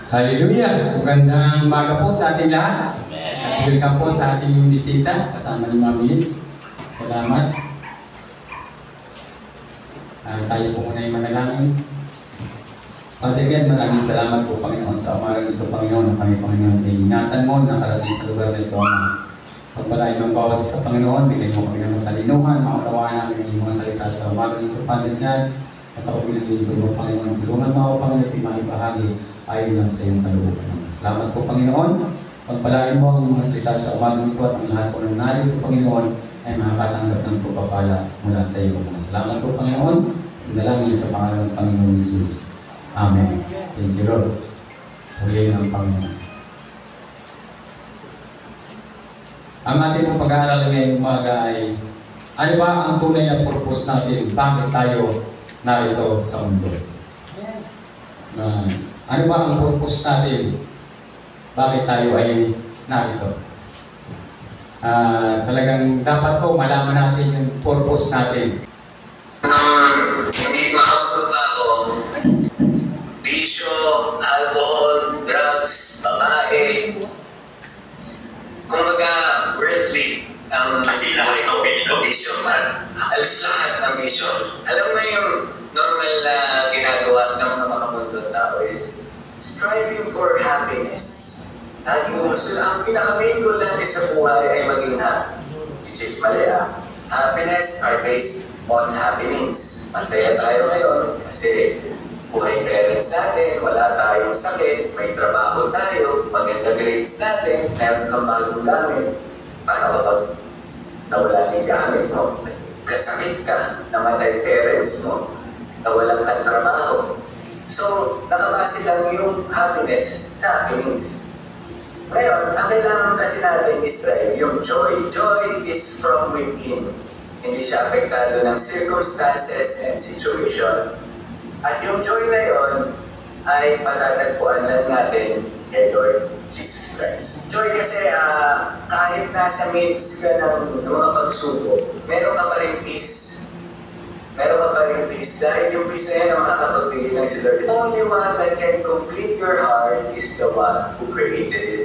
Hallelujah! Magandang umaga po sa ating lahat. At welcome po sa ating bisita kasama ni Ma'am Liz. Salamat. Tayo po muna yung manalangin. Father God, maraming salamat po Panginoon sa umagang ito Panginoon na kami Panginoon ay ingatan mo na karating sa lugar na ito. Pagpalain ng bawat isa Panginoon, bigay mo kami ng matalinuhan, maunawaan namin ang mga salita sa umagang ito Father God. At ako pinagdito mo Panginoon, tulungan mo ako Panginoon at maibahagi ayon lang sa iyong kalooban. Salamat po Panginoon. Pagpalain mo ang mga salita sa umagang ito at ang lahat po ng narito Panginoon ay makakatanggap ng pagpapala mula sa iyo. Salamat po Panginoon. Dalangin sa pangalan ng Panginoon Jesus. Amen. Thank you Lord. Purihin ang Panginoon. Ang ating pong pag-aaral ngayong umaga ay ano ba ang tunay na purpose natin? Bakit tayo narito sa mundo? Ano ba ang purpose natin? Bakit tayo ay narito? Talagang dapat po malaman natin yung purpose natin. Hindi makapagbago, bisyo, alcohol, drugs, babae, kumbaga worldly ang buhay ko, bisyo man. Alas lahat ng bisyo. Alam mo yung normal na ginagawa ng mga makamundong tao is striving for happiness. Lagi gusto, ang pinaka-main goal natin sa buhay ay maging happy. Which is mali happiness are based on happenings. Masaya tayo ngayon kasi buhay parents natin, wala tayong sakit, may trabaho tayo, maganda grades natin, meron kang bagong gamit. Paano kapag nawala ng gamit mo, kasakit ka, namatay parents mo, nawalan kang trabaho. So, nakabase lang yung happiness sa happenings. Ngayon, ang kailangan kasi natin is yung joy. Joy is from within. Hindi siya apektado ng circumstances and situation. At yung joy na yon ay matatagpuan lang natin kay Lord Jesus Christ. Joy kasi kahit nasa midst ka ng mga pagsubok, meron ka pa rin peace. Meron ka pa rin peace dahil yung peace na yan ang makakapagbigay lang si Lord. The only one that can complete your heart is the one who created it.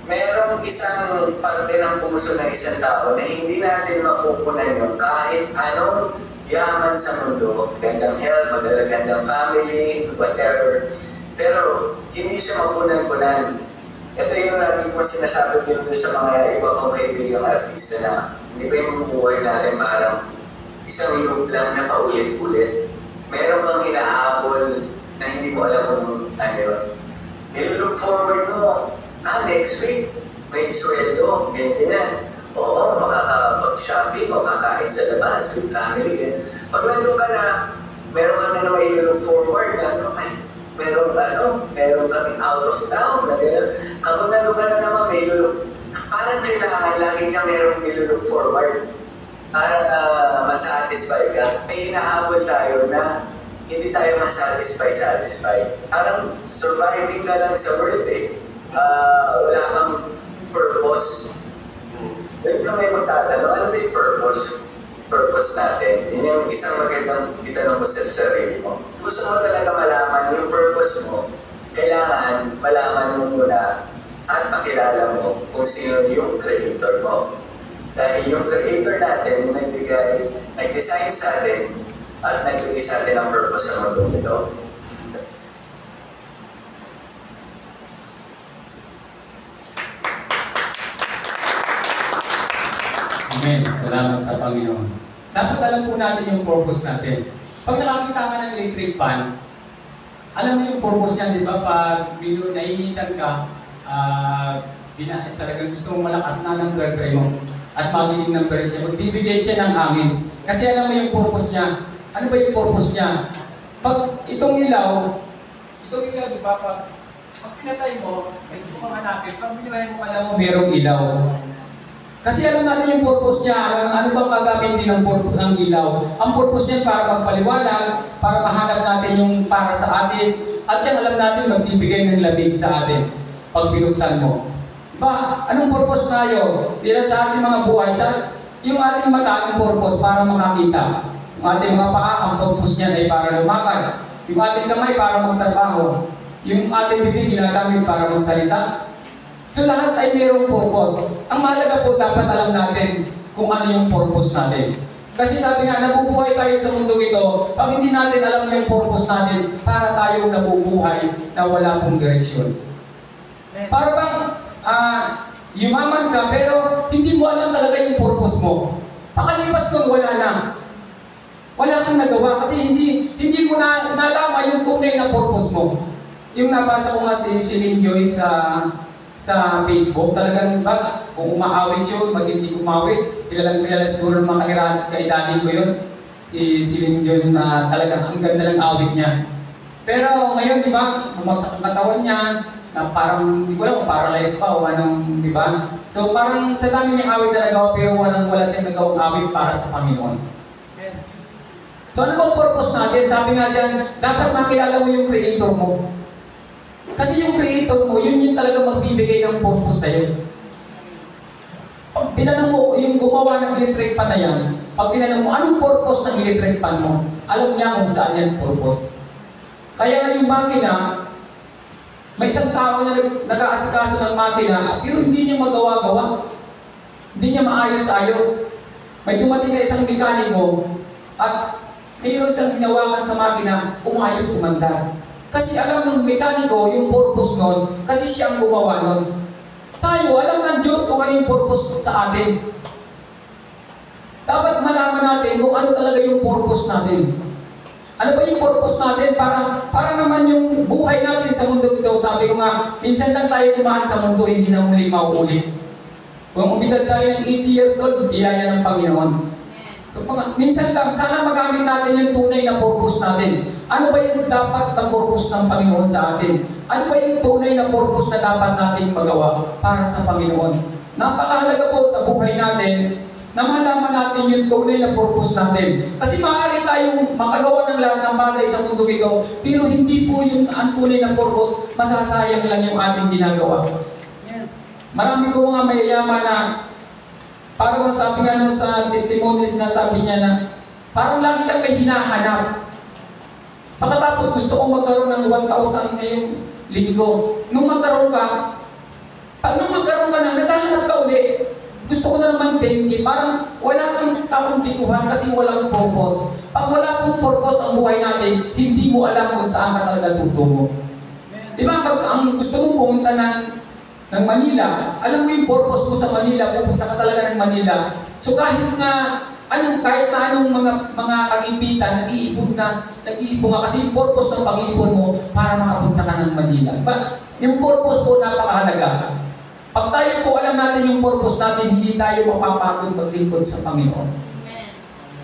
Merong isang parte ng puso ng isang tao na hindi natin mapupunan yun kahit anong yaman sa mundo, gandang health, magagandang family, whatever. Pero hindi siya mapunan-punan. Ito yung lagi ko sinasabi din sa mga iba kong kaibigang artista na hindi ba yung buhay natin parang isang loop lang na paulit-ulit. Meron kang hinahabol na hindi mo alam kung ano yun. Nilook forward mo, next week, may sweldo, ganyan. Oo, makakapag-shopping o kakain sa labas with family. Ganyan. Pag nandun ka na, meron ka na may look forward na, meron kami out of town na gano'n. Kapag nandun ka na naman, may look, parang kailangan lagi ka merong nilook forward. Para masatisfy ka, may hinahabol tayo na hindi tayo masatisfy. Parang surviving ka lang sa world wala kang purpose. Then kami magtatanong, ano ba yung purpose natin? Yun yung isang magandang itanong mo sa sarili mo. Gusto mo talaga malaman yung purpose mo, kailangan malaman mo muna at makilala mo kung sino yung creator mo. Dahil yung creator natin, yung nag-design sa atin, at nagbigay sa atin ang purpose sa mundo ito. Amen. Salamat sa Panginoon. Dapat alam po natin yung purpose natin. Pag nakakita ka ng electric fan, alam mo yung purpose niya, di ba? Pag naiinitan ka, talagang gusto mong malakas na ng blood pressure mo at magiling ng pressure, magbibigay siya ng hangin. Kasi alam mo yung purpose niya. Ano ba yung purpose niya? Pag itong ilaw, di ba? Pag pinatay mo, may gusto kang hanapin. Pag pinatay mo, alam mo merong ilaw. Kasi alam natin yung purpose niya, ano bang gagamitin ng ilaw? Ang purpose niya para magpaliwanag, para mahanap natin yung para sa atin, at yan alam natin magbibigay ng labig sa atin pag binuksan mo. Diba? Anong purpose tayo? Di lang sa ating mga buhay, yung ating mata, ang purpose para makakita. Yung ating mga paa, ang purpose niya ay para lumakad. Yung ating kamay para magtrabaho. Yung ating bibig ginagamit para magsalita. So lahat ay mayroong purpose. Ang mahalaga po, dapat alam natin kung ano yung purpose natin. Kasi sabi nga, nabubuhay tayo sa mundo ito, pag hindi natin alam yung purpose natin, para tayo nabubuhay na wala pong direksyon. Para bang, yumaman ka, pero hindi mo alam talaga yung purpose mo. Pakalipas nun, wala na. Wala kang nagawa kasi hindi mo nalaman yung tunay na purpose mo. Yung nabasa ko nga si Celine Joy sa Facebook, talagang ba, kung umaawit yun, hindi umawit, kilala siguro ng mga kaedadin ko yun, si Celine Joy na talagang ang ganda ng awit niya. Pero ngayon, di ba, bumagsak ang katawan niya, na parang, hindi ko alam, paralyzed pa o anong, di ba? So parang sa dami niyang awit na nagawa, pero wala siyang nagawang awit para sa Panginoon. So ano bang purpose natin? Sabi nga dyan, dapat makilala mo yung Creator mo. Kasi yung Creator mo, yun yung talaga magbibigay ng purpose sa'yo. Pag tinanong mo, yung gumawa ng electric pan na yan, pag tinanong mo, anong purpose ng electric pan mo? Alam niya kung saan yan purpose. Kaya yung makina, may isang tao na nag-aasikaso ng makina, pero hindi niya magawa-gawa. Hindi niya maayos-ayos. May dumating na isang mekaniko, at mayroon siyang ginawakan sa makina, umayos umandar. Kasi alam ng mekaniko yung purpose nun, kasi siya ang gumawa nun. Tayo, alam ng Diyos kung ano yung purpose sa atin. Dapat malaman natin kung ano talaga yung purpose natin. Ano ba yung purpose natin? Para naman yung buhay natin sa mundo ito. Sabi ko nga, minsan lang tayo dumaan sa mundo, hindi na muli mauulit. Kung umidad tayo ng 80 years old, biyaya ng Panginoon. Minsan lang, sana magamit natin yung tunay na purpose natin. Ano ba yung dapat na purpose ng Panginoon sa atin? Ano ba yung tunay na purpose na dapat natin magawa para sa Panginoon? Napakahalaga po sa buhay natin na malaman natin yung tunay na purpose natin. Kasi maaari tayong makagawa ng lahat ng bagay sa mundo ito, pero hindi po yung ang tunay na purpose, masasayang lang yung ating ginagawa. Marami po mga mayayaman na parang sabi nga nung sa testimonies na sabi niya na parang lagi kang may hinahanap. Pagkatapos gusto kong magkaroon ng 1,000 ngayong linggo. Nung magkaroon ka na, naghahanap ka uli. Gusto ko na naman 10K. Parang wala kang kakuntikuhan kasi walang purpose. Pag wala pong purpose ang buhay natin, hindi mo alam kung saan ka talaga tutungo. Di ba? Pag ang gusto mong pumunta ng Manila, alam mo yung purpose mo sa Manila, pupunta ka talaga ng Manila. So kahit na anong mga kagipitan, nag-iipon ka kasi yung purpose ng pag-iipon mo para makapunta ka ng Manila. Yung purpose po napakahalaga. Pag tayo po alam natin yung purpose natin, hindi tayo mapapagod maglingkod sa Panginoon.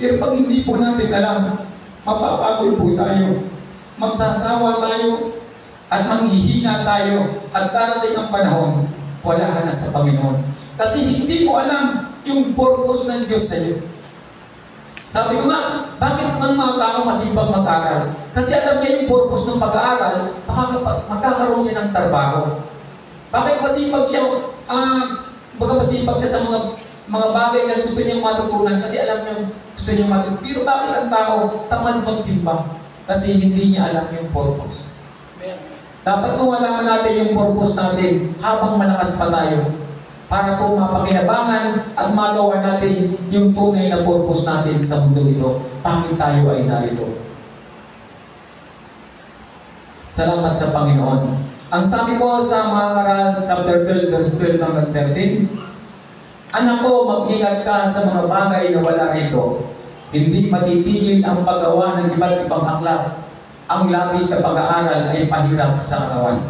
Pero pag hindi po natin alam, mapapagod po tayo. Magsasawa tayo, at manghihina tayo, at darating ang panahon, wala ka na sa Panginoon. Kasi hindi mo alam yung purpose ng Diyos sa iyo. Sabi ko nga, bakit ang mga tao masipag mag-aral? Kasi alam niya yung purpose ng pag-aaral, magkakaroon siya ng trabaho. Bakit masipag siya, masipag siya sa mga bagay na gusto niyang matutunan kasi alam niya gusto niyang matutunan. Pero bakit ang tao tamad magsimba? Kasi hindi niya alam yung purpose. Dapat kung malaman natin yung purpose natin habang malakas pa tayo para po mapakinabangan at magawa natin yung tunay na purpose natin sa mundo ito. Bakit tayo ay narito? Salamat sa Panginoon. Ang sabi ko sa Mga chapter 12, verse 12 hanggang 13, anak ko, mag-ingat ka sa mga bagay na wala rito. Hindi matitigil ang paggawa ng iba't ibang aklat. Ang labis na pag-aaral ay pahirap sa katawan.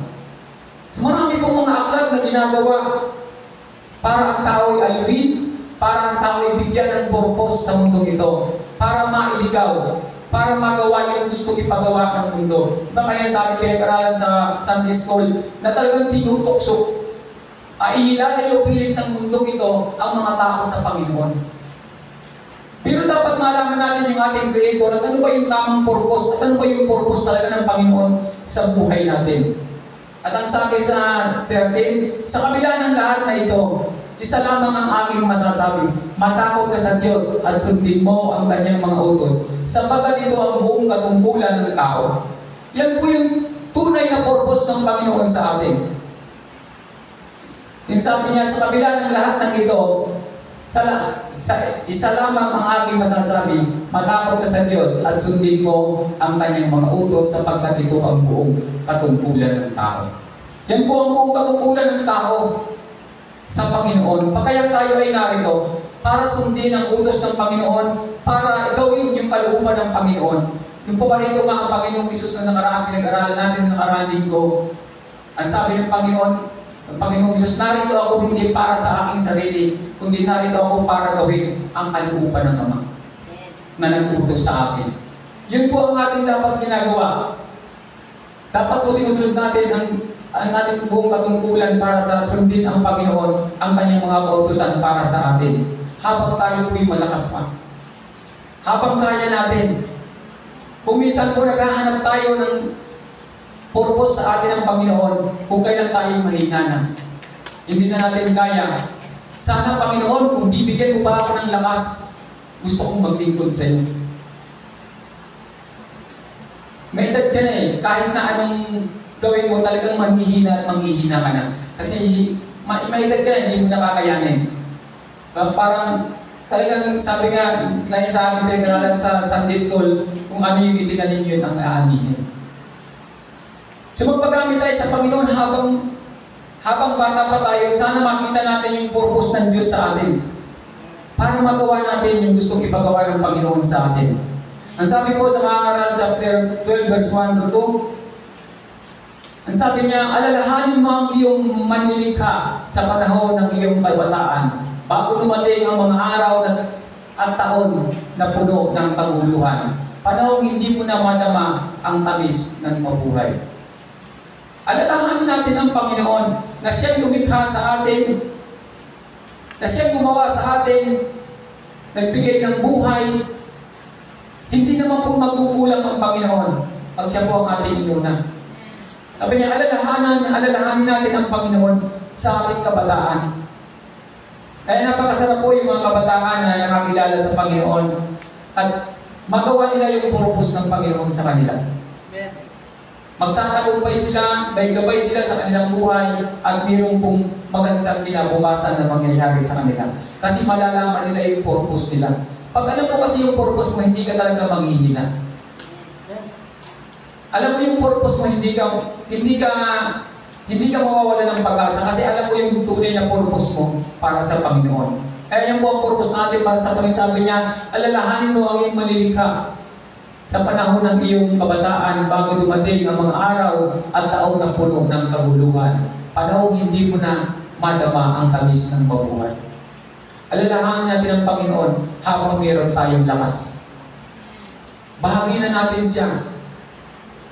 So marami pong mga aklat na ginagawa para ang tao ay aliwin, para ang tao ay bigyan ng purpose sa mundo ito, para mailigaw, para magawa yung gusto ipagawa ng mundo. Diba kaya sa ating pinag-aralan sa Sunday School na talagang tinutokso, inilalayo pilit ng mundo ito ang mga tao sa Panginoon. Pero dapat malaman natin yung ating Creator at ano ba yung tamang purpose at ano ba yung purpose talaga ng Panginoon sa buhay natin. At ang sabi sa 13, sa kabila ng lahat na ito, isa lamang ang aking masasabi, matakot ka sa Diyos at sundin mo ang kanyang mga utos, sapagkat ito ang buong katungkulan ng tao. Yan po yung tunay na purpose ng Panginoon sa atin. Yung sabi niya, sa kabila ng lahat ng ito, isa lamang ang aking masasabi, matakot ka sa Diyos at sundin mo ang kanyang mga utos sapagkat ito ang buong katungkulan ng tao. Yan po ang buong katungkulan ng tao sa Panginoon. Kaya tayo ay narito para sundin ang utos ng Panginoon, para gawin yung kalooban ng Panginoon. Yung po marito nga ang Panginoong Isus na nakaraan, pinag-aralan natin ng nakaraan linggo. Ang sabi ng Panginoong Isus, narito ako hindi para sa aking sarili, kundi narito ako para gawin ang kalooban ng Ama na nag-utos sa akin. Yun po ang ating dapat ginagawa. Dapat po sinusunod natin ang ating buong katungkulan para sa sundin ang Panginoon ang kanyang mga kautusan para sa atin. Habang tayo po'y malakas pa. Habang kaya natin. Kung minsan po naghahanap tayo ng purpose sa atin ng Panginoon, kung kailan tayo mahina na. Hindi na natin kaya. Sana Panginoon, kung bibigyan mo pa ako ng lakas, gusto kong maglingkod sa iyo. May edad ka na eh. Kahit na anong gawin mo, talagang manghihina at manghihina ka na. Kasi may edad ka na, hindi mo nakakayanin. Parang talagang sabi nga, kaya sa akin pinag-aralan sa Sunday School, kung ano yung itinanim yun ang aanihin. So magpagamit tayo sa Panginoon habang bata pa tayo, sana makita natin yung purpose ng Diyos sa atin. Para magawa natin yung gustong ipagawa ng Panginoon sa atin. Ang sabi po sa mga aral, chapter 12, verse 1 to 2, ang sabi niya, alalahanin mo ang iyong manlilikha sa panahon ng iyong kabataan, bago dumating ang mga araw at taon na puno ng kaguluhan. Panahon hindi mo na madama ang tamis ng mabuhay. Alalahanin natin ang Panginoon na siyang lumikha sa atin, na siyang gumawa sa atin, nagbigay ng buhay. Hindi naman po magkukulang ang Panginoon pag siya po ang ating inuna. Sabi niya, alalahanin natin ang Panginoon sa ating kabataan. Kaya napakasarap po yung mga kabataan na nakakilala sa Panginoon at magawa nila yung purpose ng Panginoon sa kanila. Magtatagumpay sila, may gabay sila sa kanilang buhay at mayroong pong magandang kinabukasan na mangyayari sa kanila. Kasi malalaman nila yung purpose nila. Pag alam mo kasi yung purpose mo, hindi ka talaga manghihina. Alam mo yung purpose mo, hindi ka mawawala ng pag-asa kasi alam mo yung tunay na purpose mo para sa Panginoon. Kaya yan po ang purpose natin para sa Panginoon. Sabi niya, alalahanin mo ang iyong malilikha sa panahon ng iyong kabataan bago dumating ang mga araw at taon na puno ng kaguluhan. Panahon hindi mo na madama ang tamis ng mabuhay. Alalahanin natin ang Panginoon habang mayroon tayong lakas. Bahagi na natin siya.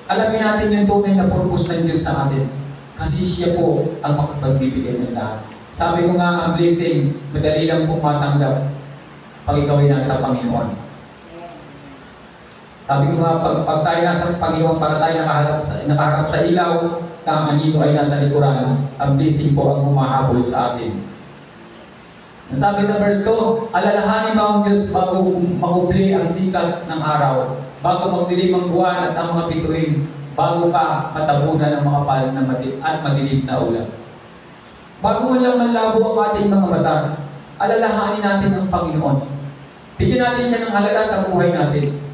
Alamin natin yung tunay na purpose ng Diyos sa atin. Kasi siya po ang makapagbibigay ng lahat. Sabi ko nga, ang blessing, madali lang po matanggap pag ikaw ay nasa Panginoon. Sabi ko nga, pag tayo nasa Panginoon, para tayo nakaharap sa ilaw, ang anino ay nasa likuran, ang blessing po ang humahabol sa atin. Sabi sa verse 2, alalahanin mo ang Diyos bago makubli ang sikat ng araw, bago magdilim ang buwan at ang mga bituin, bago ka matabunan ng makapal at madilim na ulan. Bago man lang manlabo ang ating mga mata, alalahanin natin ang Panginoon. Bigyan natin siya ng halaga sa buhay natin.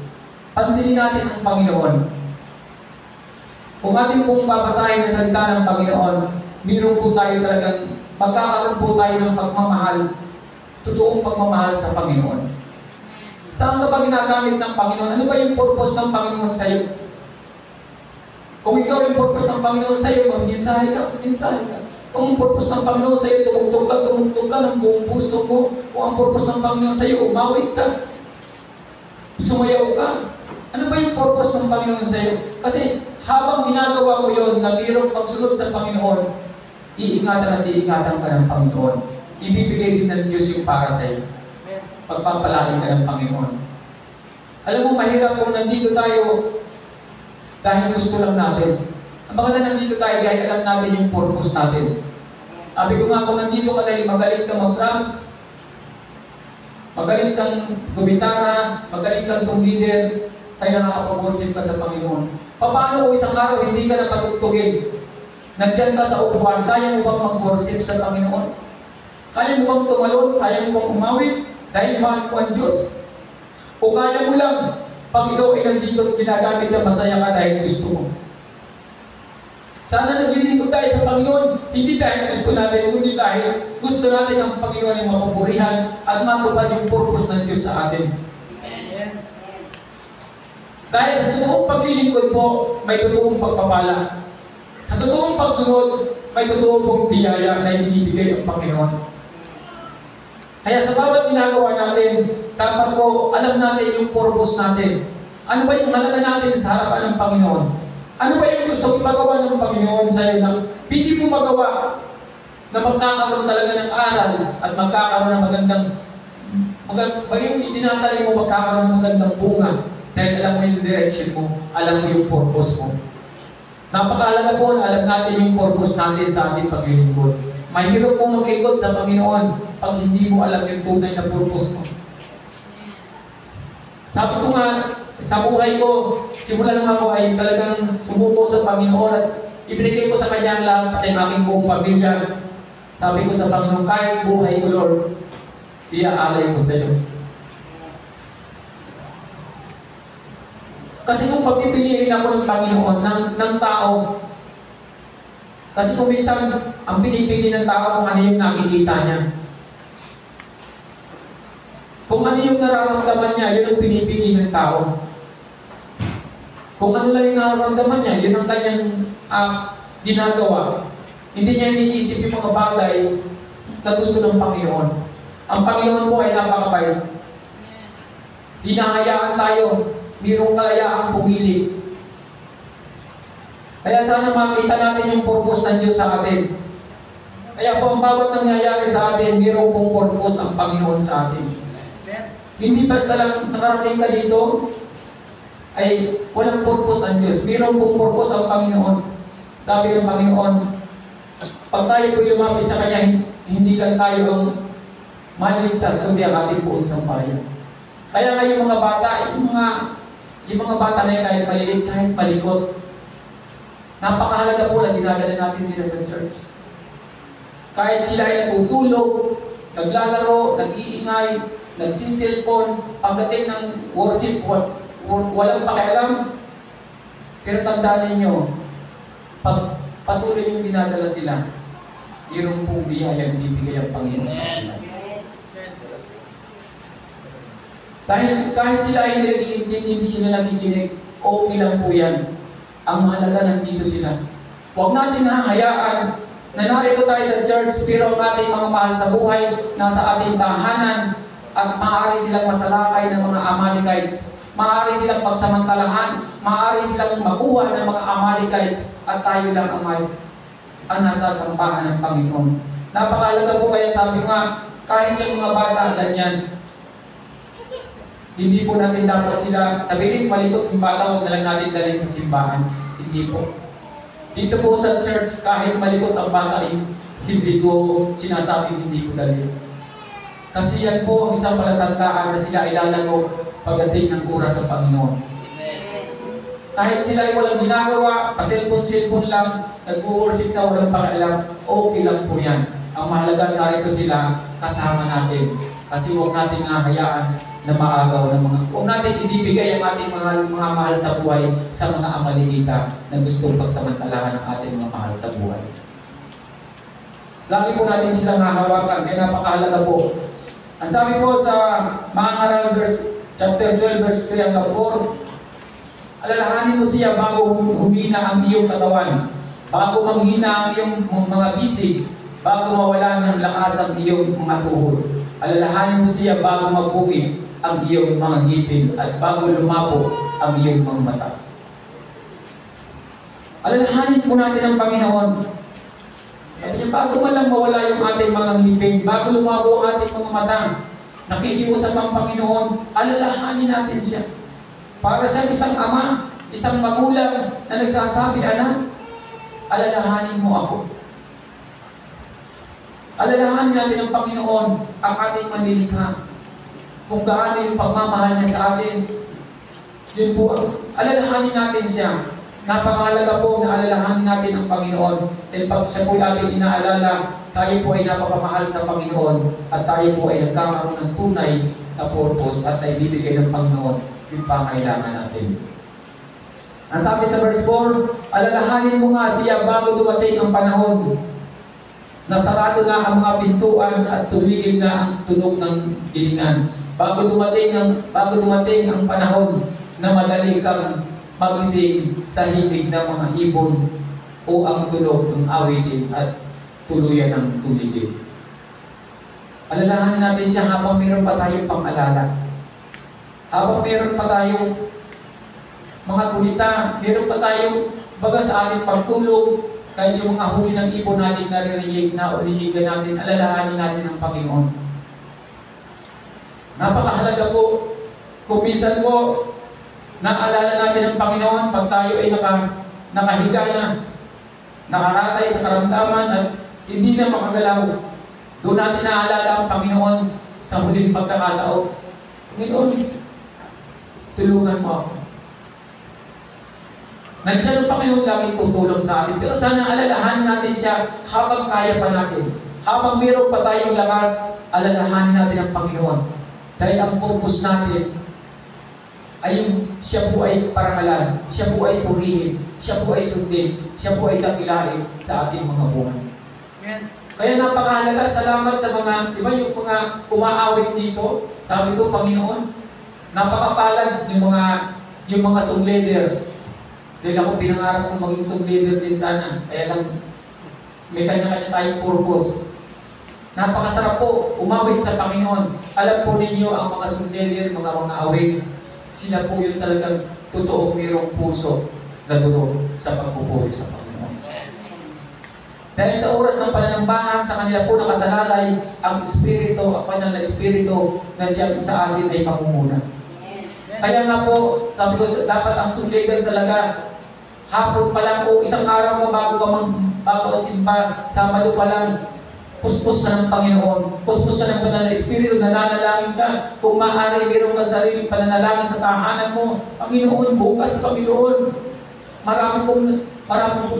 Pansinin natin ang Panginoon. Kung atin pong babasahin ang salita ng Panginoon, mayroon po tayo talagang magkakaroon po tayo ng pagmamahal, totoong pagmamahal sa Panginoon. Saan ka ba ginagamit ng Panginoon? Ano ba yung purpose ng Panginoon sa iyo? Kung ikaw yung purpose ng Panginoon sa iyo, mag-mensahe ka. Kung ang purpose ng Panginoon sa iyo, tumugtog ka ng buong puso mo. Kung ang purpose ng Panginoon sa iyo, umawit ka. Sumayaw ka. Ano ba yung purpose ng Panginoon sa iyo? Kasi habang ginagawa mo yun, na mayroong pagsunod sa Panginoon, iingatan at iingatan ka ng Panginoon. Ibibigay din ng Diyos yung para sa iyo. Pagpapalain ka ng Panginoon. Alam mo, mahirap kung nandito tayo dahil gusto lang natin. Ang maganda nandito tayo dahil alam natin yung purpose natin. Sabi ko nga, kung nandito ka dahil magaling kang mag-drums, magaling kang gumitara, magaling kang song leader, kaya nakakapag-worship ka sa Panginoon. Paano kung isang araw hindi ka napatugtugin? Nandyan ka sa upuan, kaya mo bang mag-worship sa Panginoon? Kaya mo bang tumalon? Kaya mo bang umawit? Dahil mahal mo ang Diyos. O kaya mo lang, pag ikaw ay nandito at ginagamit na masaya ka dahil gusto mo. Sana naglilingkod tayo sa Panginoon, hindi dahil gusto natin, kundi dahil gusto natin ang Panginoon ay mapupurihan at matupad yung purpose ng Diyos sa atin. Dahil sa totoong paglilingkod po, may totoong pagpapala. Sa totoong pagsunod, may totoong pong biyaya na ibinibigay ng Panginoon. Kaya sa bawat ginagawa natin, dapat po alam natin yung purpose natin. Ano ba yung halaga natin sa harapan ng Panginoon? Ano ba yung gusto ipagawa ng Panginoon sa iyo na hindi mo magawa na magkakaroon talaga ng aral at magkakaroon ng magandang yung itinatali mo magkakaroon ng magandang bunga dahil alam mo yung direction mo, alam mo yung purpose mo. Napakahalaga po na alam natin yung purpose natin sa ating paglilingkod. Mahirap po maglingkod sa Panginoon pag hindi mo alam yung tunay na purpose mo. Sabi ko nga, sa buhay ko, simula nung ako ay talagang sumuko sa Panginoon at ibinigay ko sa Kanya ang lahat pati ang aking buong pamilya. Sabi ko sa Panginoon, kahit buhay ko, Lord, iaalay ko sa iyo. Kasi kung pagpipiliin ako ng Panginoon, ng tao, kasi kung minsan, ang pinipili ng tao kung ano yung nakikita niya. Kung ano yung nararamdaman niya, yun ang pinipili ng tao. Kung ano lang yung nararamdaman niya, yun ang kanyang ginagawa. Hindi niya iniisip yung mga bagay na gusto ng Panginoon. Ang Panginoon po ay napakabait. Hinahayaan tayo, mayroong kalayaang pumili. Kaya sana makita natin yung purpose ng Diyos sa atin. Kaya po ang bawat nangyayari sa atin, mayroong pong purpose ang Panginoon sa atin. Hindi basta lang nakarating ka dito, ay walang purpose ang Diyos. Mayroong pong purpose ang Panginoon. Sabi ng Panginoon, pag tayo po'y lumapit sa Kanya, hindi lang tayo ang maligtas, kundi ang ating buong sampayan. Kaya nga yung mga bata, yung mga bata na yun, kahit malilit, kahit malikot, napakahalaga po na dinadala natin sila sa church. Kahit sila ay natutulog, naglalaro, nag-iingay, nagsisilpon, pagdating ng worship, walang pakialam. Pero tandaan ninyo, pag patuloy yung dinadala sila, mayroong pong biyayang bibigay ang Panginoon sa kanila. Dahil kahit sila ay hindi sila nakikinig, okay lang po yan. Ang mahalaga nandito sila. Huwag natin hahayaan na narito tayo sa church, pero ang ating mga mahal sa buhay, nasa ating tahanan, at maaari silang masalakay ng mga Amalekites. Maaari silang pagsamantalahan, maaari silang makuha ng mga Amalekites, at tayo lang ang nasa sampahan ng Panginoon. Napakahalaga po kaya sabi nga, kahit yung mga bata, ganyan, hindi po natin dapat sila sabihin, malikot yung bata, huwag na lang natin dalhin sa simbahan. Hindi po. Dito po sa church, kahit malikot ang bata, hindi ko sinasabing hindi ko dalhin. Kasi yan po ang isang palatandaan na sila ay lalago pagdating ng oras sa Panginoon. Kahit sila ay walang ginagawa, pasilpon-silpon lang, nag-worship na walang pakialam, okay lang po yan. Ang mahalaga narito sila, kasama natin. Kasi huwag natin hayaan na maagaw ng huwag natin ibibigay ang ating mga mahal sa buhay sa mga Amalekita na gustong pagsamantalahan ng ating mga mahal sa buhay. Lagi po natin silang hahawakan, kaya napakahalaga po. Ang sabi po sa mga ngaral, chapter 12, verse 3 hanggang 4, alalahanin mo siya bago humina ang iyong katawan, bago manghina ang iyong mga bisig, bago mawala ng lakas ang iyong mga tuhod. Alalahanin mo siya bago magbuki ang iyong mga ngipin at bago lumabo ang iyong mga mata. Alalahanin po natin ang Panginoon. Sabi niya, bago man lang mawala yung ating mga ngipin, bago lumabo ang ating mga mata, nakikiusap ang Panginoon, alalahanin natin siya. Para sa isang ama, isang magulang na nagsasabi, anak, alalahanin mo ako. Alalahanin natin ang Panginoon, ang ating manlilikha. Kung gaano yung pagmamahal niya sa atin, yun po, alalahanin natin siya. Napakahalaga po na alalahanin natin ang Panginoon. Dahil pag siya po ating inaalala, tayo po ay napapamahal sa Panginoon at tayo po ay nagkakaroon ng tunay na purpose at naibibigay ng Panginoon yung pangailangan natin. Ang sabi sa verse 4, alalahanin mo nga siya bago dumating ang panahon. Nasarado na ang mga pintuan at tumigil na ang tunog ng gilingan. Bago dumating ang panahon na madali kang magising sa himig ng mga ibon o ang tunog ng awitin at tuluyan ng tumigil. Alalahanin natin siya habang meron pa tayong pang-alala. Habang meron pa tayong mga kulita, meron pa tayong baga sa ating pagtulog, kahit yung mga huli ng ibon natin naririnig na ulihigan natin, alalahanin natin ang Panginoon. Napakahalaga po, kung minsan po, naalala natin ang Panginoon pag tayo ay nakahiga na, nakaratay sa karamdaman at hindi na makagalaw. Doon natin naalala ang Panginoon sa huling pagkakataon. Panginoon, tulungan mo ako. Nandiyan ang Panginoon laging tutulong sa atin. Pero sana alalahanin natin siya habang kaya pa natin. Habang mayroon pa tayong lakas, alalahanin natin ang Panginoon. Dahil ang purpose natin ay siya po ay parangalan, siya po ay purihin, siya po ay sundin, siya po ay dakilain sa ating mga buhay. Amen. Kaya napakahalaga, salamat sa mga, di ba yung mga umaawit dito, sabi ko, Panginoon, napakapalad yung mga song leader. Dahil ako pinangarap kong maging song leader din sana. Kaya lang, may kanya-kanya tayong purpose. Napakasarap po, umawit sa Panginoon. Alam po ninyo ang mga song leader, mga awit, sila po yung talagang totoong mayroong puso na dulo sa pagpupuri sa Panginoon. Dahil sa oras ng pananambahan, sa kanila po nakasalalay ang Espiritu, ang Banal na Espiritu na siya sa atin ay mamumuna. Kaya nga po, sabi ko, dapat ang sungleader talaga, hapon pa lang o isang araw mo bago ka simba, Sabado pa lang, puspos ka ng Panginoon, puspos ka ng Banal na Espiritu, nananalangin ka. Kung maaari, mayroon kang sariling pananalangin sa tahanan mo, Panginoon, bukas, Panginoon, marami pong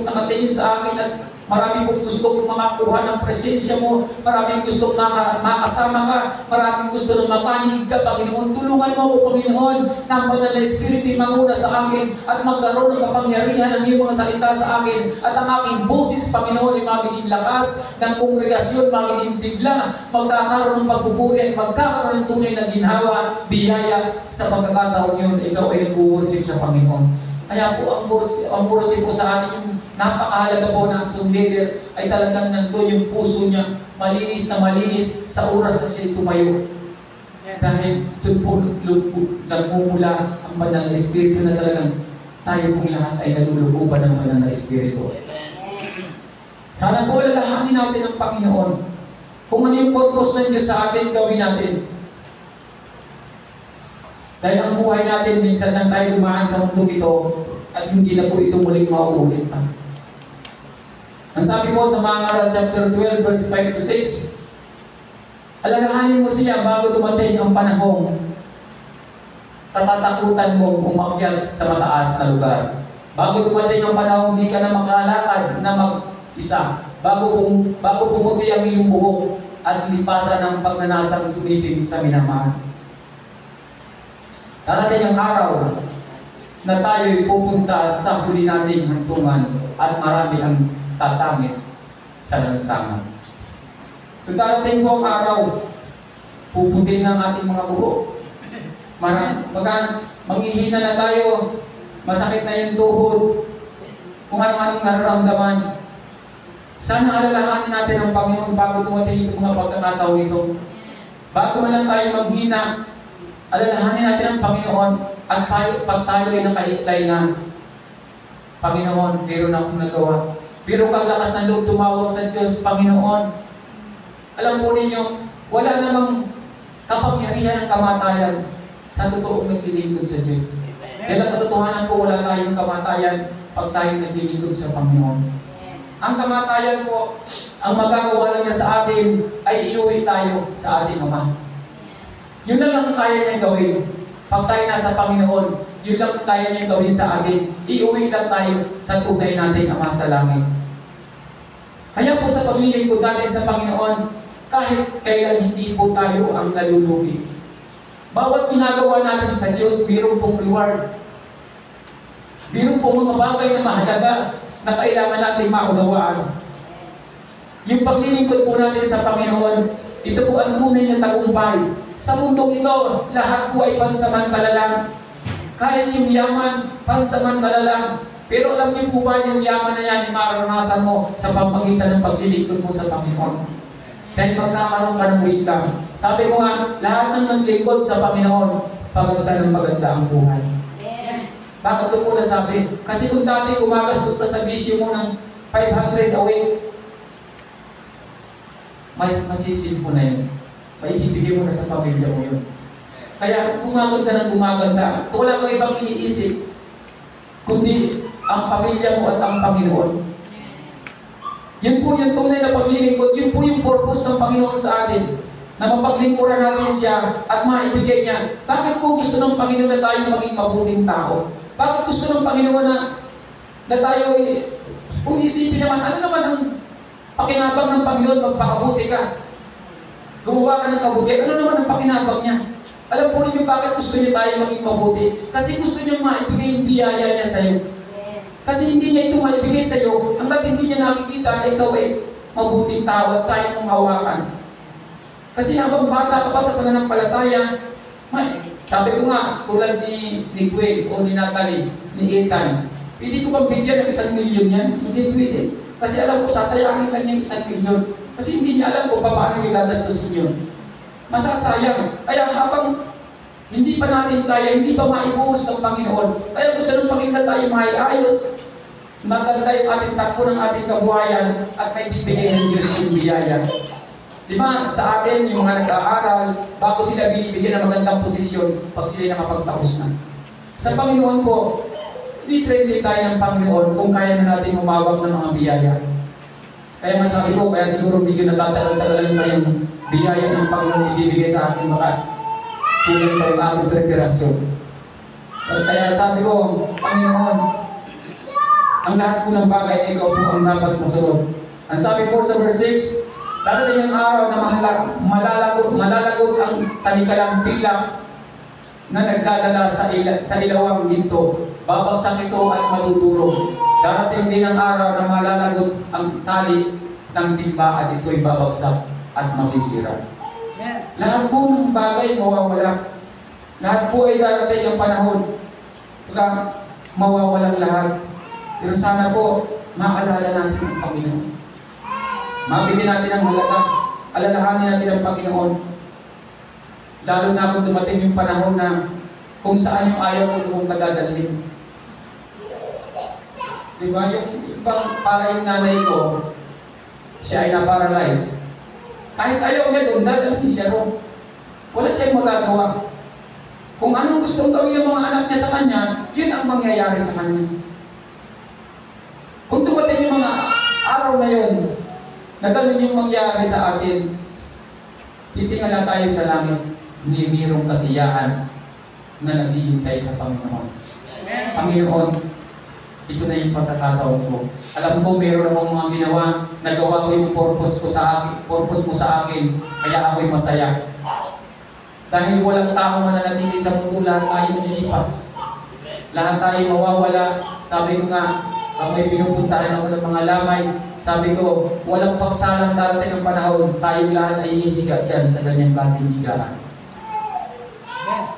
nakatingin sa akin at marami pong gusto makakuha ng presensya mo, maraming gusto makasama ka, maraming gusto na mapanig ka, Panginoon. Tulungan mo ako, Panginoon, na ang Banal na Espiritu manguna sa akin at magkaroon ng kapangyarihan ng iyong mga salita sa akin at ang aking boses, Panginoon, ay magiging lakas ng kongregasyon, magiging sigla, magkakaroon ng pagpupuri at magkakaroon ng tunay na ginhawa, biyaya sa pagkakataon yun, ikaw ay nag-worship sa Panginoon. Kaya po ang worship po sa atin, yung napakahalaga po ng song leader ay talagang nandun yung puso niya, malinis na malinis sa oras na siya tumayo. Dahil doon po nagmumula ang Banal na Espiritu na talagang tayo pong lahat ay nalulububan ng Banal na Espiritu. Sana po alalahanin natin ang Panginoon. Kung ano yung purpose ng Diyos sa atin, gawin natin. Dahil ang buhay natin, minsan lang tayo dumaan sa mundo ito at hindi na po ito muling mauulit pa. Ang sabi po sa Mga chapter 12, verse 5 to 6, alalahanin mo siya bago dumating ang panahong katatakutan mong umakyat sa mataas na lugar. Bago dumating ang panahong hindi ka na makalakad na mag-isa. Bago pumuti ang iyong buhok at lipasan ng pagnanasang sumiping sa minamahal. Darating ang araw na tayo'y pupunta sa huli nating hantungan at marami ang tatamis sa lansangan. So darating po ang araw, puputin ng ating mga buhok. Maghihina na tayo, masakit na yung tuhod, kung anong nararamdaman. Sana alalahanin natin ang Panginoon bago dumating itong mga pagkakataon ito. Bago man lang tayo maghina, alalahanin natin ang Panginoon at pag tayo ay nakahiklay na, Panginoon, meron akong nagawa. Meron kang lakas ng loob tumawag sa Diyos, Panginoon. Alam po ninyo, wala namang kapangyarihan ng kamatayan sa totoong naglilingkod sa Diyos. Dahil ang katotohanan po, wala tayong kamatayan pag tayo naglilingkod sa Panginoon. Ang kamatayan po, ang magagawa lang niya sa atin ay iuwi tayo sa ating Ama. Yun lang kaya niya gawin. Pag tayo nasa Panginoon, yun lang kaya niya gawin sa atin. Iuwi lang tayo sa tunay nating Ama sa langit. Kaya po sa paglilingkod natin sa Panginoon, kahit kailan hindi po tayo ang nalulugi. Bawat ginagawa natin sa Diyos, mayroon pong reward. Mayroon pong mga bagay na mahalaga na kailangan natin maunawaan. Yung paglilingkod po natin sa Panginoon, ito po ang tunay na tagumpay. Sa mundong ito, lahat po ay pansamantala lang. Kahit yung yaman, pansamantala lang. Pero alam niyo po ba yung yaman na yan, mararanasan mo sa pamagitan ng paglilingkod mo sa Panginoon. Dahil magkakaroon ka ng wisdom. Sabi mo nga, lahat ng naglingkod sa Panginoon, paganda ng maganda ang buhay. Bakit ko po nasabi? Kasi kung dati gumagastos ka sa bisyo mo ng 500 a week, masisid mo na yun. Maibibigay mo na sa pamilya mo yun. Kaya gumaganda ng gumaganda. Kung wala kang ibang iniisip, kundi ang pamilya mo at ang Panginoon. Yun po yung tunay na paglilingkod. Yun po yung purpose ng Panginoon sa atin. Na mapaglingkuran natin siya at maibigay niya. Bakit po gusto ng Panginoon na tayo maging mabuting tao? Bakit gusto ng Panginoon na tayo kung isipin naman, ano naman ang pakinabang ng Panginoon magpakabuti ka? Gumawa ka ng kabuti, ano naman ang pakinabang niya? Alam po ninyo bakit gusto niya tayo maging mabuti? Kasi gusto niya maibigay yung biyaya niya sa iyo. Kasi hindi niya ito maibigay sa iyo hanggat hindi niya nakikita na ikaw ay mabuting tao at kaya mong hawakan. Kasi habang bata ka pa sa pananampalataya, sabi ko nga, tulad ni Gwen o ni Natalie, ni Ethan, pwede ko bang bigyan ng 1 milyon yan? Hindi pwede. Kasi alam ko, sasayangin lang niya 1 milyon. Kasi hindi niya alam kung paano niya gagastusin yun. Masasayang. Kaya habang hindi pa natin kaya, hindi pa maibuhos ng Panginoon, kaya gusto ng Panginoon na tayo maiayos, maganda yung ating takbo ng ating kabuhayan at may bibigay ng Diyos yung biyaya. Di ba, sa atin, yung mga nag-aaral, bago sila binibigyan ng magandang posisyon, pag sila nakapagtapos na. Sa Panginoon po, i-train din tayo ng Panginoon kung kaya na natin humawak ng mga biyaya. Kaya masabi ko, kaya siguro medyo natatagal-tagalan pa yung biyaya ng Panginoon ibibigay sa atin, baka tuloy pa yung ating preparasyon. Kaya sabi ko, Panginoon, ang lahat po ng bagay, ikaw po ang dapat masunod. Ang sabi po sa verse 6, darating yung araw na malalagot ang tanikalang pilak na nagdadala sa ilawang ginto. Babagsak ito at madudurog. Darating din ang araw na malalagot ang tali ng timba at ito'y babagsak at masisira. Lahat po ng bagay mawawala. Lahat po ay darating ang panahon. Pagka mawawalang lahat. Pero sana po, maalala natin ang Panginoon. Mabigyan natin ang halaga. Alalahanin natin ang Panginoon. Lalo na kung dumating yung panahon na kung saan yung ayaw ko doon kadadalhin. Diba? Yung para yung nanay ko, siya ay na-paralyze. Kahit ayaw niya doon, dadalhin siya doon. Wala siyang magagawa. Kung anong gustong gawin ng mga anak niya sa kanya, yun ang mangyayari sa kanya. Kung dumating yung mga araw na yun, na ganun yung mangyayari sa atin, titingala tayo sa langit, mayroong kasiyahan na naghihintay sa Panginoon. Panginoon, ito na yung pagkakataon ko. Alam ko, mayroon akong mga ginawa, nagawa ko yung purpose mo sa akin, kaya ako'y masaya. Dahil walang tao mananatili sa mundo, lahat tayo nililipas. Lahat tayo mawawala. Sabi ko nga, pag may pinupuntahan ako ng mga lamay, sabi ko, walang pagsalang darating ng panahon, tayong lahat ay hihiga dyan sa ganyang klaseng higaan.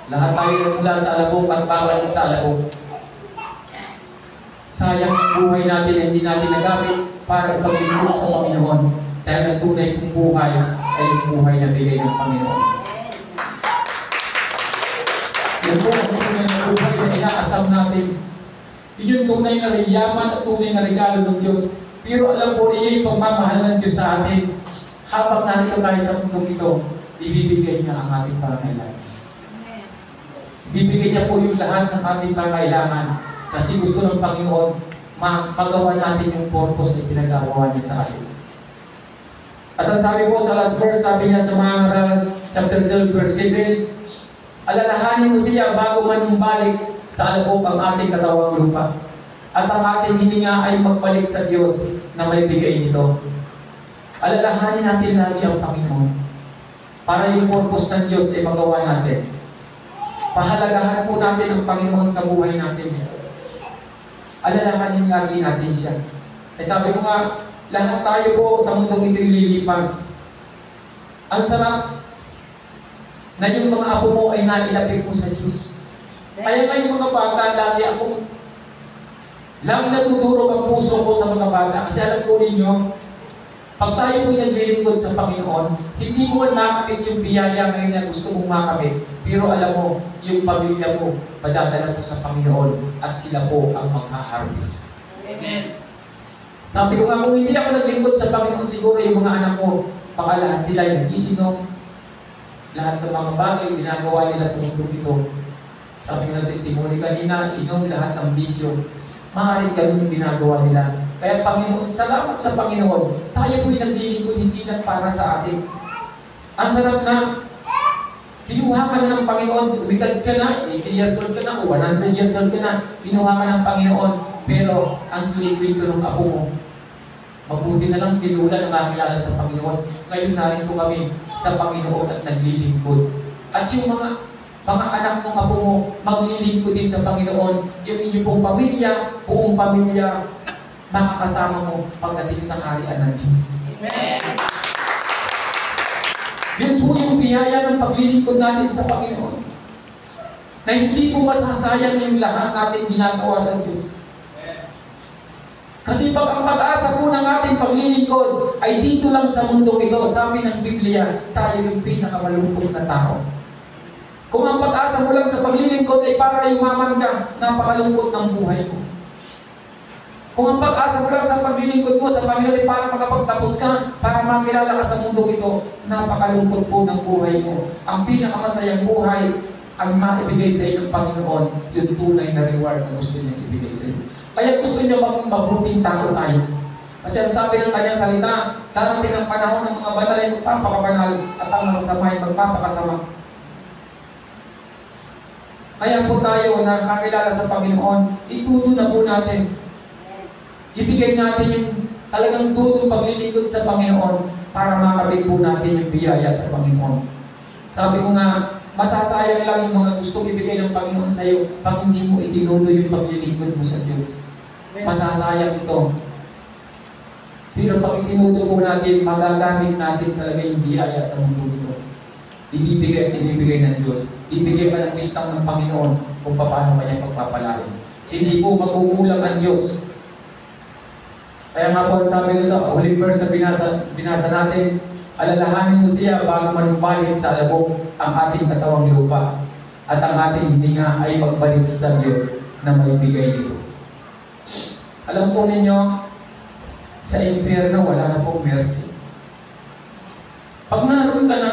Lahat tayo mula sa alabok at bawal sa alabok. Sayang ang buhay natin na hindi natin nagamit para ipaglingkod sa Panginoon. Dahil ang tunay kong buhay ay yung buhay na bigay ng Panginoon. Yan po ang tunay na buhay na inaasam natin. Yun yung tunay na yaman at tunay na regalo ng Diyos. Pero alam po niyo yung pagmamahal ng Diyos sa atin. Habang narito tayo sa mundong ito, ibibigay niya ang ating pangailangan. Ibibigay niya po yung lahat ng ating pangailangan. Kasi gusto ng Panginoon, magawa natin yung purpose na pinagawa niya sa atin. At ang sabi po sa last verse, sabi niya sa mga chapter 12, verse 7, alalahanin mo siya bago man bumalik sa alabok ang ating katawang lupa. At ang ating hininga ay magbalik sa Diyos na may bigay nito. Alalahanin natin lagi ang Panginoon para yung purpose ng Diyos ay magawa natin. Pahalagahan po natin ang Panginoon sa buhay natin. Alalahanin lagi natin siya. Sabi ko nga, lahat tayo po sa mundong ito'y lilipas. Ang sarap na yung mga apo mo ay nailapit mo sa Diyos. Kaya nga yung mga bata, lagi akong lang natuturo ang puso ko sa mga bata. Kasi alam po ninyo, pag tayo po'y naglilingkod sa Panginoon, hindi mo makamit yung biyaya ngayon na gusto mong makamit. Pero alam mo, yung pamilya mo, madadala mo sa Panginoon at sila po ang magha-harvest. Amen. Sabi ko nga, kung hindi ako naglingkod sa Panginoon, siguro yung mga anak ko, baka lahat sila yung iinom, lahat ng mga bagay ginagawa nila sa mundo ito. Sabi ko na testimony kanina, inom lahat ng bisyo. Maaaring ganun yung ginagawa nila. Kaya Panginoon, salamat sa Panginoon. Tayo po'y naglilingkod hindi lang para sa atin. Ang sarap na, kinuha ka na ng Panginoon, umikad ka na, 80 years old ka na, o 100 years old ka na, kinuha ka ng Panginoon, pero ang kwento ng apo mo, mabuti na lang si Lula nakakilala sa Panginoon. Ngayon narito kami sa Panginoon at naglilingkod. At yung mga anak ng apo mo, maglilingkod din sa Panginoon. Yung inyong pong pamilya, buong pamilya, makakasama mo pagdating sa kaharian ng Diyos. Amen. Yun po yung biyaya ng paglilingkod natin sa Panginoon. Na hindi po masasayang yung lahat natin ginagawa sa Diyos. Kasi pag ang pag-asa po ng ating paglilingkod ay dito lang sa mundo ito, sabi ng Biblia, tayo yung pinakamalungkot na tao. Kung ang pag-asa mo lang sa paglilingkod ay para yumaman ka, napakalungkot ng buhay mo. Kung ang pag-asa mo lang sa paglilingkod mo sa Panginoon ay para makapagtapos ka, para makilala ka sa mundo ito, napakalungkot po ng buhay mo. Ang pinakamasayang buhay ang maibigay sa iyo ng Panginoon, yung tunay na reward na gusto niya ibigay sa iyo. Kaya gusto niya maging mabuting tao tayo. Kasi ang sabi ng kanyang salita, darating ang panahon ng mga banal ay magpapakabanal at ang masasama ay magpapakasama. Kaya po tayo na kakilala sa Panginoon, ituto na po natin. Ibigay natin yung talagang tutong paglilingkod sa Panginoon para makabit po natin yung biyaya sa Panginoon. Sabi ko nga, masasayang lang yung mga gustong ibigay ng Panginoon sa iyo pag hindi mo itinudo yung paglilingkod mo sa Diyos. Masasayang ito. Pero pag itinudo po natin, magagamit natin talaga yung biyaya sa mundo ito. Ibibigay ng Diyos. Ibigay ka ng wisdom ng Panginoon kung paano kanya pagpapalain. Hindi po magkukulang ang Diyos. Kaya nga po, sabi ko sa huling verse na binasa natin, alalahanin mo siya bago manumbalik sa alabok ang ating katawang lupa at ang ating hininga ay magbalik sa Diyos na may bigay nito. Alam po ninyo, sa impyerno wala na pong mercy. Pag naroon ka na,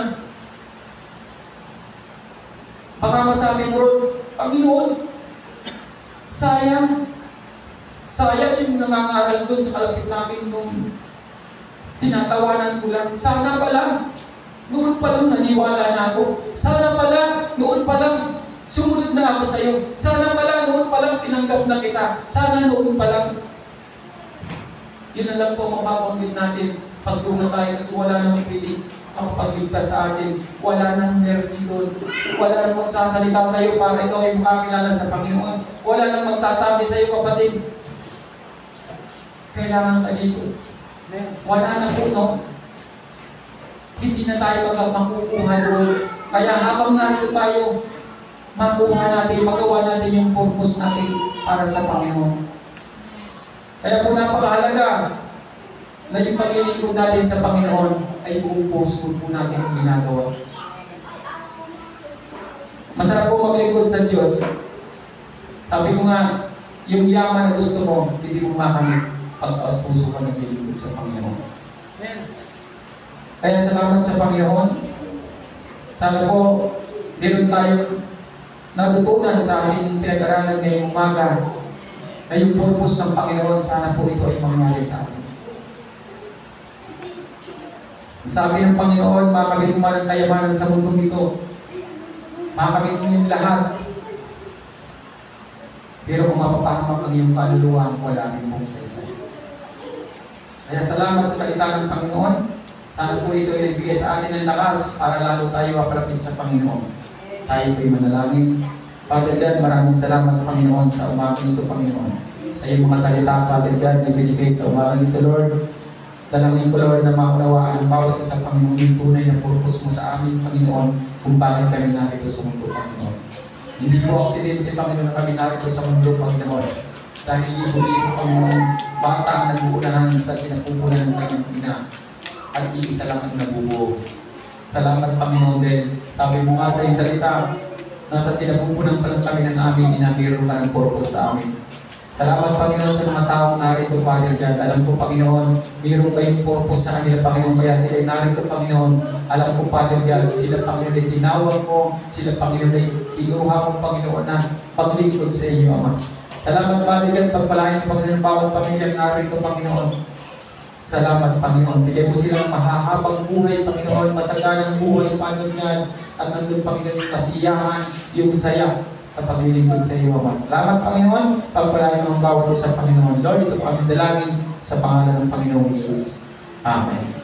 baka masabi mo ron, Panginoon, sayang yung nangangaral doon sa kalapit namin nung tinatawanan ko lang. Sana pala, noon pa lang naniwala na ako. Sana pala, noon pa lang sumunod na ako sa iyo. Sana pala, noon pa lang tinanggap na kita. Sana noon pa lang. Yun na lang po mapapanggit natin. Pagtungo tayo kasi wala nang pili makapagligtas sa atin. Wala nang mercy doon. Wala nang magsasalita sa iyo para ikaw ay makakilala sa Panginoon. Wala nang magsasabi sa iyo, kapatid. Kailangan ka dito. Wala na po, no? Hindi na tayo makukuha doon. Kaya habang narito tayo, makuha natin, magawa natin yung purpose natin para sa Panginoon. Kaya po napakahalaga na yung paglilingkod natin sa Panginoon ay buong puso po natin ang ginagawa. Masarap po maglingkod sa Diyos. Sabi ko nga, yung yaman na gusto mo, hindi mo makamit pagtaas puso ka naglilingkod sa Panginoon. Kaya salamat sa Panginoon. Sana po, meron tayo natutunan sa ating pinag-aralan ngayong umaga na yung purpose ng Panginoon, sana po ito ay mangyari sa atin. Sabi ng Panginoon, makamit mo man ang kayamanan sa mundong ito. Makamit mo yung lahat. Pero kung mapapahamak ang iyong kaluluwa, wala rin pong saysay. Kaya salamat sa salita ng Panginoon. Sana po ito ay nagbigay sa atin ng lakas para lalo tayo mapalapit sa Panginoon. Tayo po'y manalangin. Father God, maraming salamat Panginoon sa umagang ito, Panginoon. Sa iyong mga salita, Father God, na binigay sa umagang ito, Lord. Dalangin ko, Lord, na maunawaan ang bawat isa, Panginoon, yung tunay na purpose mo sa amin, Panginoon, kung bakit kami narito sa mundo, Panginoon. Hindi po aksidente, Panginoon, na kami narito sa mundo, Panginoon. Dahil libo-libo, Panginoon, bata ang nag-uunahan sa sinapupunan ng kanyang ina. At iisa lang ang nabubuo. Salamat, Panginoon, dahil sabi mo nga sa iyong salita, nasa sinapupunan pa lang kami ng aming ina, mayroon ka ng purpose sa amin. Salamat, Panginoon, sa mga taong narito, Father God. Alam ko, Panginoon, mayroon kayong purpose sa kanila, Panginoon, kaya sila ay narito, Panginoon. Alam ko, Father God, sila, Panginoon, ay tinawag mo, sila, Panginoon, ay kinuha mo, Panginoon, na paglingkod sa inyo, Ama. Salamat, Father God, pagpalain mo, Panginoon, bawat pamilyang narito, Panginoon. Salamat, Panginoon. Bigay mo silang mahahabang buhay, Panginoon, masaganang buhay, Panginoon God. At nandun, Panginoon, yung kasiyahan, yung saya sa paglilingkod sa iyo, Ama. Salamat, Panginoon. Pagpalain mo ang bawat isa, Panginoon. Lord, ito po aming dalangin sa pangalan ng Panginoong Jesus. Amen.